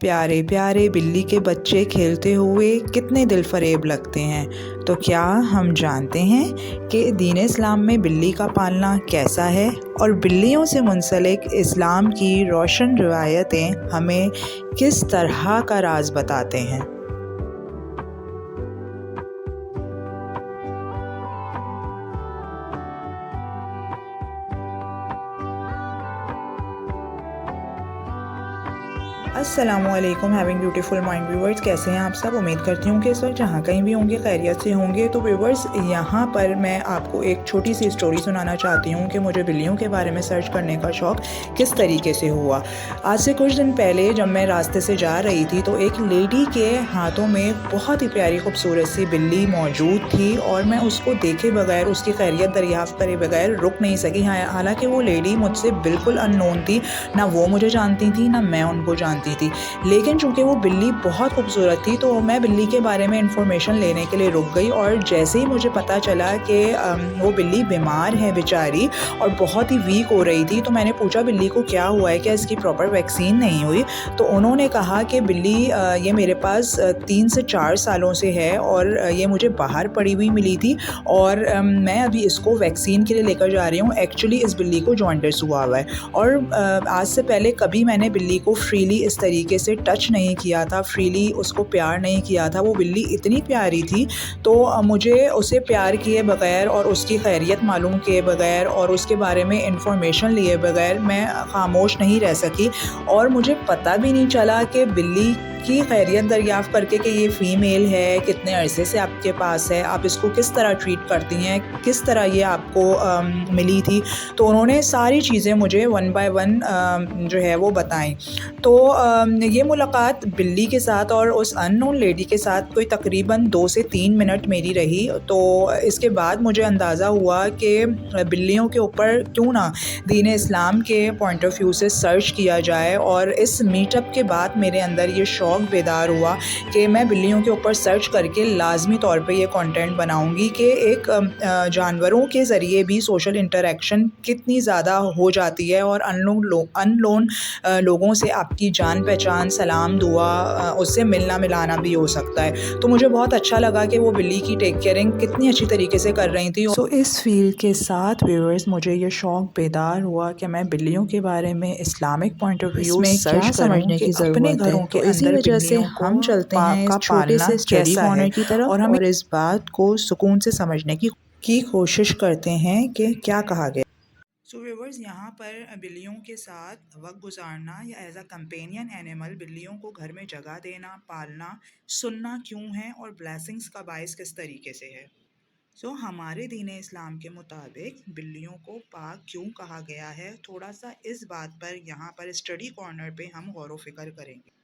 پیارے پیارے بلی کے بچے کھیلتے ہوئے کتنے دل فریب لگتے ہیں۔ تو کیا ہم جانتے ہیں کہ دین اسلام میں بلی کا پالنا کیسا ہے، اور بلیوں سے منسلک اسلام کی روشن روایتیں ہمیں کس طرح کا راز بتاتے ہیں؟ السلام علیکم ہیونگ بیوٹیفل مائنڈ ویورز، کیسے ہیں آپ سب؟ امید کرتی ہوں کہ اس وقت جہاں کہیں بھی ہوں گے خیریت سے ہوں گے۔ تو ویورز، یہاں پر میں آپ کو ایک چھوٹی سی اسٹوری سنانا چاہتی ہوں کہ مجھے بلیوں کے بارے میں سرچ کرنے کا شوق کس طریقے سے ہوا۔ آج سے کچھ دن پہلے جب میں راستے سے جا رہی تھی تو ایک لیڈی کے ہاتھوں میں بہت ہی پیاری خوبصورت سی بلی موجود تھی، اور میں اس کو دیکھے بغیر، اس کی خیریت دریافت کرے بغیر رک نہیں سکی۔ حالانکہ وہ لیڈی مجھ سے بالکل ان نون تھی، نہ وہ مجھے جانتی تھی نہ میں ان کو جانتی تھی، لیکن چونکہ وہ بلی بہت خوبصورت تھی تو میں بلی کے بارے میں انفارمیشن لینے کے لیے رک گئی۔ اور جیسے ہی مجھے پتہ چلا کہ وہ بلی بیمار ہے بیچاری اور بہت ہی ویک ہو رہی تھی، تو میں نے پوچھا بلی کو کیا ہوا ہے، کیا اس کی پراپر ویکسین نہیں ہوئی؟ تو انہوں نے کہا کہ بلی یہ میرے پاس 3 سے 4 سالوں سے ہے، اور یہ مجھے باہر پڑی ہوئی ملی تھی، اور میں ابھی اس کو ویکسین کے لیے لے کر جا رہی ہوں۔ ایکچولی اس بلی کو جوانڈس ہوا ہے، اور آج سے پہلے کبھی میں نے بلی کو فریلی اس طریقے سے ٹچ نہیں کیا تھا، فریلی اس کو پیار نہیں کیا تھا۔ وہ بلی اتنی پیاری تھی، تو مجھے اسے پیار کیے بغیر اور اس کی خیریت معلوم کیے بغیر اور اس کے بارے میں انفارمیشن لیے بغیر میں خاموش نہیں رہ سکی، اور مجھے پتہ بھی نہیں چلا کہ بلی کی خیریت دریافت کر کے کہ یہ فیمیل ہے، کتنے عرصے سے آپ کے پاس ہے، آپ اس کو کس طرح ٹریٹ کرتی ہیں، کس طرح یہ آپ کو ملی تھی۔ تو انہوں نے ساری چیزیں مجھے 1 بائی 1 جو ہے وہ بتائیں۔ تو یہ ملاقات بلی کے ساتھ اور اس ان نون لیڈی کے ساتھ کوئی تقریباً 2 سے 3 منٹ میری رہی۔ تو اس کے بعد مجھے اندازہ ہوا کہ بلیوں کے اوپر کیوں نہ دین اسلام کے پوائنٹ آف ویو سے سرچ کیا جائے، اور اس میٹ اپ کے بعد میرے اندر یہ شوق بیدار ہوا کہ میں بلیوں کے اوپر سرچ کر کے لازمی طور پہ یہ کانٹینٹ بناؤں گی کہ ایک جانوروں کے ذریعے بھی سوشل انٹریکشن کتنی زیادہ ہو جاتی ہے، اور ان لون لوگوں سے آپ کی جان پہچان، سلام، دعا، اس سے ملنا ملانا بھی ہو سکتا ہے۔ تو مجھے بہت اچھا لگا کہ وہ بلی کی ٹیک کیئرنگ کتنی اچھی طریقے سے کر رہی تھی۔ سو اس فیل کے ساتھ ویورز، مجھے یہ شوق بیدار ہوا کہ میں بلیوں کے بارے میں اسلامک پوائنٹ آف ویو میں سرچ کروں کہ اپنے گھروں کے اندر بلیوں کو ہم چلتے ہیں اس چھوٹے سے اسٹڈی کارنر کی طرف، اور ہم اس بات کو سکون سے سمجھنے کی کوشش کرتے ہیں کہ کیا کہا گیا۔ سو ویورز، یہاں پر بلیوں کے ساتھ وقت گزارنا یا ایز اے کمپینین اینیمل بلیوں کو گھر میں جگہ دینا، پالنا، سننا کیوں ہے، اور بلیسنگز کا باعث کس طریقے سے ہے۔ ہمارے دین اسلام کے مطابق بلیوں کو پاک کیوں کہا گیا ہے، تھوڑا سا اس بات پر یہاں پر اسٹڈی کارنر پہ ہم غور و فکر کریں گے۔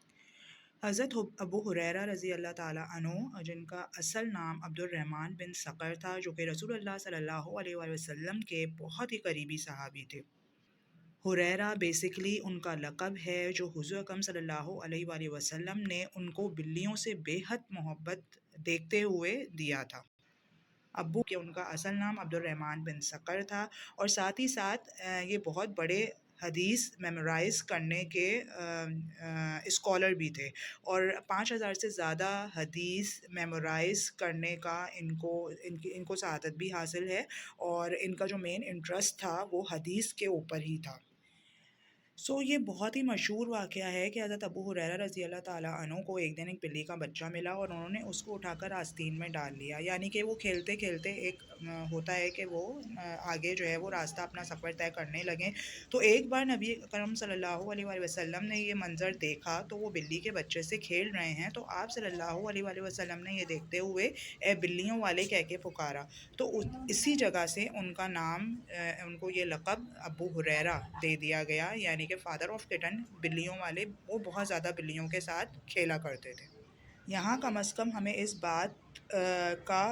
حضرت ابو ہریرہ رضی اللہ تعالیٰ عنہ، جن کا اصل نام عبد الرحمن بن صقر تھا، جو کہ رسول اللہ صلی اللہ علیہ وآلہ وسلم کے بہت ہی قریبی صحابی تھے۔ ہریرہ بیسکلی ان کا لقب ہے، جو حضور اکرم صلی اللہ علیہ وآلہ وسلم نے ان کو بلیوں سے بے حد محبت دیکھتے ہوئے دیا تھا۔ ابو کہ ان کا اصل نام عبد الرحمن بن صقر تھا، اور ساتھ ہی ساتھ یہ بہت بڑے حدیث میمورائز کرنے کے اسکالر بھی تھے، اور 5000 سے زیادہ حدیث میمورائز کرنے کا ان کو سعادت بھی حاصل ہے، اور ان کا جو مین انٹرسٹ تھا وہ حدیث کے اوپر ہی تھا۔ یہ بہت ہی مشہور واقعہ ہے کہ حضرت ابو ہریرہ رضی اللہ تعالیٰ عنہ کو ایک دن ایک بلی کا بچہ ملا، اور انہوں نے اس کو اٹھا کر آستین میں ڈال لیا، یعنی کہ وہ کھیلتے کھیلتے ایک ہوتا ہے کہ وہ آگے جو ہے وہ راستہ اپنا سفر طے کرنے لگیں۔ تو ایک بار نبی اکرم صلی اللہ علیہ وآلہ وسلم نے یہ منظر دیکھا، تو وہ بلی کے بچے سے کھیل رہے ہیں، تو آپ صلی اللہ علیہ وآلہ وسلم نے یہ دیکھتے ہوئے اے بلیوں والے کہہ کے پکارا۔ تو اسی جگہ سے ان کا نام، ان کو یہ لقب ابو ہریرہ دے دیا گیا، یعنی کہ فادر آف کٹن، بلیوں والے۔ وہ بہت زیادہ بلیوں کے ساتھ کھیلا کرتے تھے۔ یہاں کم از کم ہمیں اس بات کا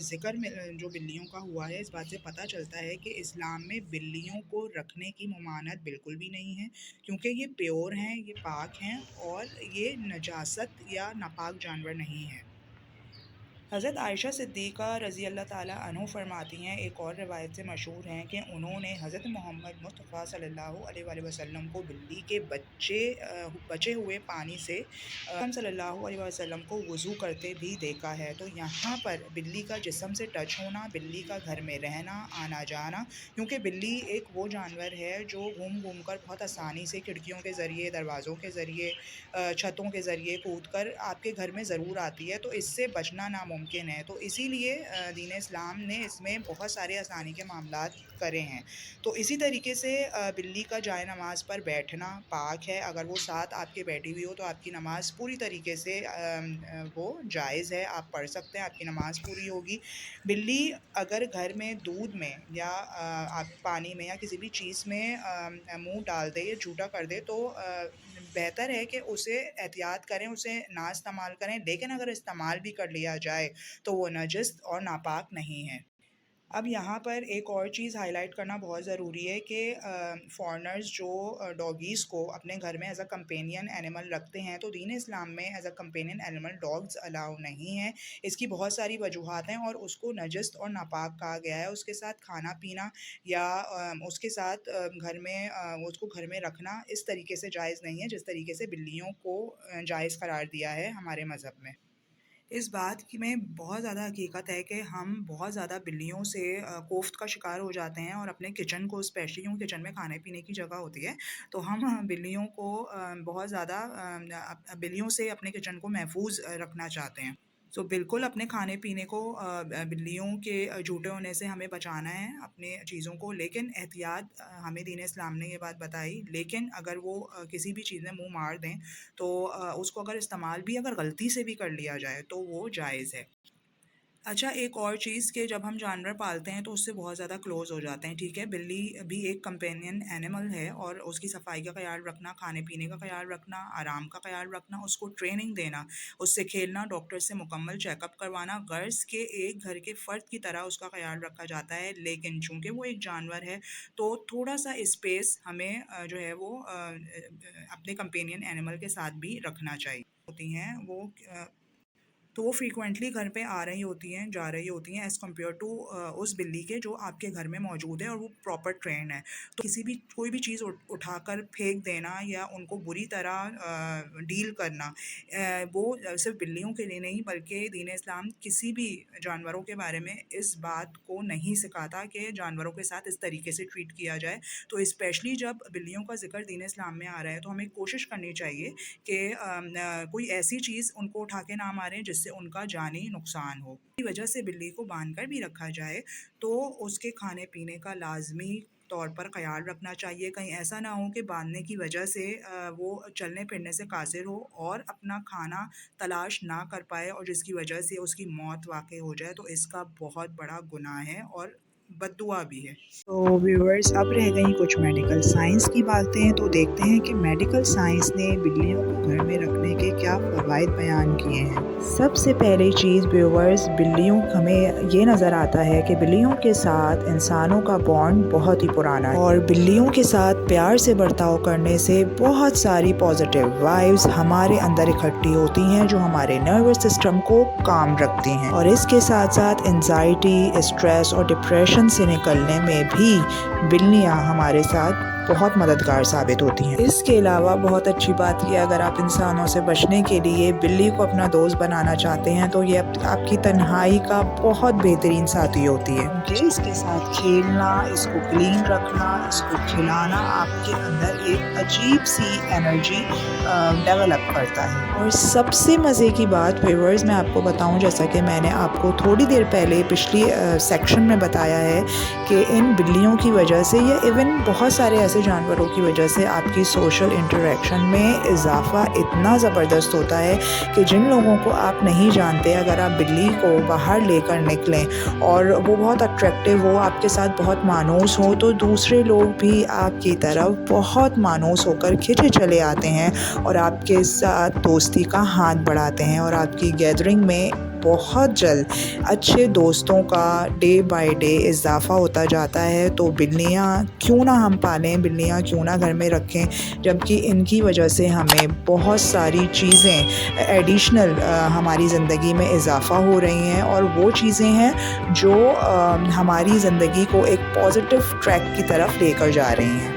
ذکر جو بلیوں کا ہوا ہے، اس بات سے پتہ چلتا ہے کہ اسلام میں بلیوں کو رکھنے کی ممانعت بالکل بھی نہیں ہے، کیونکہ یہ پیور ہیں، یہ پاک ہیں، اور یہ نجاست یا ناپاک جانور نہیں ہیں۔ حضرت عائشہ صدیقہ رضی اللہ تعالیٰ عنہ فرماتی ہیں، ایک اور روایت سے مشہور ہیں کہ انہوں نے حضرت محمد مصطفیٰ صلی اللہ علیہ وآلہ وسلم کو بلی کے بچے ہوئے پانی سے صلی اللہ علیہ وسلم کو وضو کرتے بھی دیکھا ہے۔ تو یہاں پر بلی کا جسم سے ٹچ ہونا، بلی کا گھر میں رہنا، آنا جانا، کیونکہ بلی ایک وہ جانور ہے جو گھوم گھوم کر بہت آسانی سے کھڑکیوں کے ذریعے، دروازوں کے ذریعے، چھتوں کے ذریعے کود کر آپ کے گھر میں ضرور آتی ہے، تو اس سے بچنا ناممکن ہے۔ تو اسی لیے دین اسلام نے اس میں بہت سارے آسانی کے معاملات کرے ہیں۔ تو اسی طریقے سے بلی کا جائے نماز پر بیٹھنا پاک ہے، اگر وہ ساتھ آپ کے بیٹھی ہوئی ہو تو آپ کی نماز پوری طریقے سے وہ جائز ہے، آپ پڑھ سکتے ہیں، آپ کی نماز پوری ہوگی۔ بلی اگر گھر میں دودھ میں یا آپ پانی میں یا کسی بھی چیز میں منہ ڈال دے یا جھوٹا کر دے تو بہتر ہے کہ اسے احتیاط کریں، اسے نہ استعمال کریں، لیکن اگر استعمال بھی کر لیا جائے تو وہ نجس اور ناپاک نہیں ہے۔ اب یہاں پر ایک اور چیز ہائی لائٹ کرنا بہت ضروری ہے کہ فارنرز جو ڈاگیز کو اپنے گھر میں ایز اے کمپینین اینیمل رکھتے ہیں، تو دین اسلام میں as a companion animal dogs allow نہیں ہیں۔ اس کی بہت ساری وجوہات ہیں اور اس کو نجس اور ناپاک کہا گیا ہے۔ اس کے ساتھ کھانا پینا یا اس کے ساتھ اس کو گھر میں رکھنا اس طریقے سے جائز نہیں ہے جس طریقے سے بلیوں کو جائز قرار دیا ہے ہمارے مذہب میں۔ اس بات کی میں بہت زیادہ حقیقت ہے کہ ہم بہت زیادہ بلیوں سے کوفت کا شکار ہو جاتے ہیں، اور اپنے کچن کو اسپیشلی کیونکہ کچن میں کھانے پینے کی جگہ ہوتی ہے تو ہم بلیوں کو بہت زیادہ بلیوں سے اپنے کچن کو محفوظ رکھنا چاہتے ہیں۔ سو بالکل اپنے کھانے پینے کو بلیوں کے جھوٹے ہونے سے ہمیں بچانا ہے اپنے چیزوں کو، لیکن احتیاط ہمیں دین اسلام نے یہ بات بتائی، لیکن اگر وہ کسی بھی چیز میں منہ مار دیں تو اس کو اگر استعمال بھی اگر غلطی سے بھی کر لیا جائے تو وہ جائز ہے۔ اچھا، ایک اور چیز کہ جب ہم جانور پالتے ہیں تو اس سے بہت زیادہ کلوز ہو جاتے ہیں، ٹھیک ہے؟ بلی بھی ایک کمپینین اینیمل ہے اور اس کی صفائی کا خیال رکھنا، کھانے پینے کا خیال رکھنا، آرام کا خیال رکھنا، اس کو ٹریننگ دینا، اس سے کھیلنا، ڈاکٹر سے مکمل چیک اپ کروانا، غرض کے ایک گھر کے فرد کی طرح اس کا خیال رکھا جاتا ہے۔ لیکن چونکہ وہ ایک جانور ہے تو تھوڑا سا اسپیس ہمیں جو ہے وہ اپنے کمپینین اینیمل کے ساتھ بھی رکھنا چاہیے ہوتی ہیں وہ فریکوینٹلی گھر پہ آ رہی ہوتی ہیں، جا رہی ہوتی ہیں ایز کمپیئر ٹو اس بلی کے جو آپ کے گھر میں موجود ہے اور وہ پراپر ٹرینڈ ہے۔ تو کوئی بھی چیز اٹھا کر پھینک دینا یا ان کو بری طرح ڈیل کرنا، وہ صرف بلیوں کے لیے نہیں بلکہ دین اسلام کسی بھی جانوروں کے بارے میں اس بات کو نہیں سکھاتا کہ جانوروں کے ساتھ اس طریقے سے ٹریٹ کیا جائے۔ تو اسپیشلی جب بلیوں کا ذکر دین اسلام میں آ رہا ہے تو ہمیں کوشش کرنی چاہیے کہ کوئی ایسی چیز ان کو اٹھا کے نہ ماریں جس سے ان کا جانی نقصان ہو۔ اس وجہ سے بلی کو باندھ کر بھی رکھا جائے تو اس کے کھانے پینے کا لازمی طور پر خیال رکھنا چاہیے، کہیں ایسا نہ ہو کہ باندھنے کی وجہ سے وہ چلنے پھرنے سے قاصر ہو اور اپنا کھانا تلاش نہ کر پائے اور جس کی وجہ سے اس کی موت واقع ہو جائے، تو اس کا بہت بڑا گناہ ہے اور بد دعا بھی ہے۔ تو ویورز، اب رہ گئیں کچھ میڈیکل سائنس کی باتیں، تو دیکھتے ہیں کہ میڈیکل سائنس نے بلیوں کو گھر میں رکھنے کے کیا فوائد بیان کیے ہیں۔ سب سے پہلی چیز ویورز، بلیوں ہمیں یہ نظر آتا ہے کہ بلیوں کے ساتھ انسانوں کا بانڈ بہت ہی پرانا ہے، اور بلیوں کے ساتھ پیار سے برتاؤ کرنے سے بہت ساری پازیٹیو وائبز ہمارے اندر اکٹھی ہوتی ہیں جو ہمارے نروس سسٹم کو کام رکھتی ہیں، اور اس کے ساتھ ساتھ انزائٹی، اسٹریس اور ڈپریشن سے نکلنے میں بھی بلیاں ہمارے ساتھ بہت مددگار ثابت ہوتی ہیں۔ اس کے علاوہ بہت اچھی بات یہ، اگر آپ انسانوں سے بچنے کے لیے بلی کو اپنا دوست بنانا چاہتے ہیں تو یہ آپ کی تنہائی کا بہت بہترین ساتھی ہوتی ہے، کیونکہ اس کے ساتھ کھیلنا، اس کو کلین رکھنا، اس کو کھلانا آپ کے اندر ایک عجیب سی انرجی ڈیولپ کرتا ہے۔ اور سب سے مزے کی بات ویورز میں آپ کو بتاؤں، جیسا کہ میں نے آپ کو تھوڑی دیر پہلے پچھلی سیکشن میں بتایا ہے کہ ان بلیوں کی وجہ سے یا ایون بہت سارے ایسے جانوروں کی وجہ سے آپ کی سوشل انٹریکشن میں اضافہ اتنا زبردست ہوتا ہے کہ جن لوگوں کو آپ نہیں جانتے، اگر آپ بلی کو باہر لے کر نکلیں اور وہ بہت اٹریکٹیو ہو، آپ کے ساتھ بہت مانوس ہو، تو دوسرے لوگ بھی آپ کی طرف بہت مانوس ہو کر کھنچے چلے آتے ہیں اور آپ کے ساتھ دوستی کا ہاتھ بڑھاتے ہیں اور آپ کی گیدرنگ میں بہت جلد اچھے دوستوں کا ڈے بائی ڈے اضافہ ہوتا جاتا ہے، تو بلیاں کیوں نہ ہم پالیں، بلیاں کیوں نہ گھر میں رکھیں، جبکہ ان کی وجہ سے ہمیں بہت ساری چیزیں ایڈیشنل ہماری زندگی میں اضافہ ہو رہی ہیں، اور وہ چیزیں ہیں جو ہماری زندگی کو ایک پازیٹیو ٹریک کی طرف لے کر جا رہی ہیں۔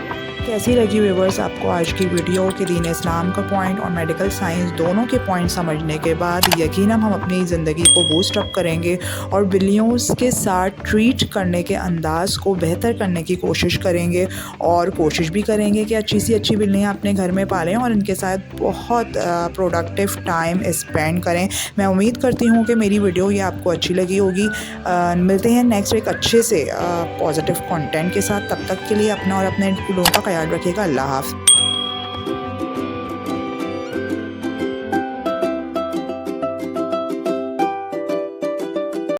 کیسی لگی ویورز آپ کو آج کی ویڈیو کہ دین اسلام کا پوائنٹ اور میڈیکل سائنس دونوں کے پوائنٹ سمجھنے کے بعد یقیناً ہم اپنی زندگی کو بوسٹ اپ کریں گے اور بلیوں کے ساتھ ٹریٹ کرنے کے انداز کو بہتر کرنے کی کوشش کریں گے، اور کوشش بھی کریں گے کہ اچھی سی اچھی بلیاں اپنے گھر میں پالیں اور ان کے ساتھ بہت پروڈکٹیو ٹائم اسپینڈ کریں۔ میں امید کرتی ہوں کہ میری ویڈیو یہ آپ کو اچھی لگی ہوگی۔ ملتے ہیں نیکسٹ ایک اچھے سے پازیٹیو کنٹینٹ کے ساتھ، تب تک کے لیے اپنا اور اپنے لوگوں کا خیال رکھیے گا۔ اللہ حافظ۔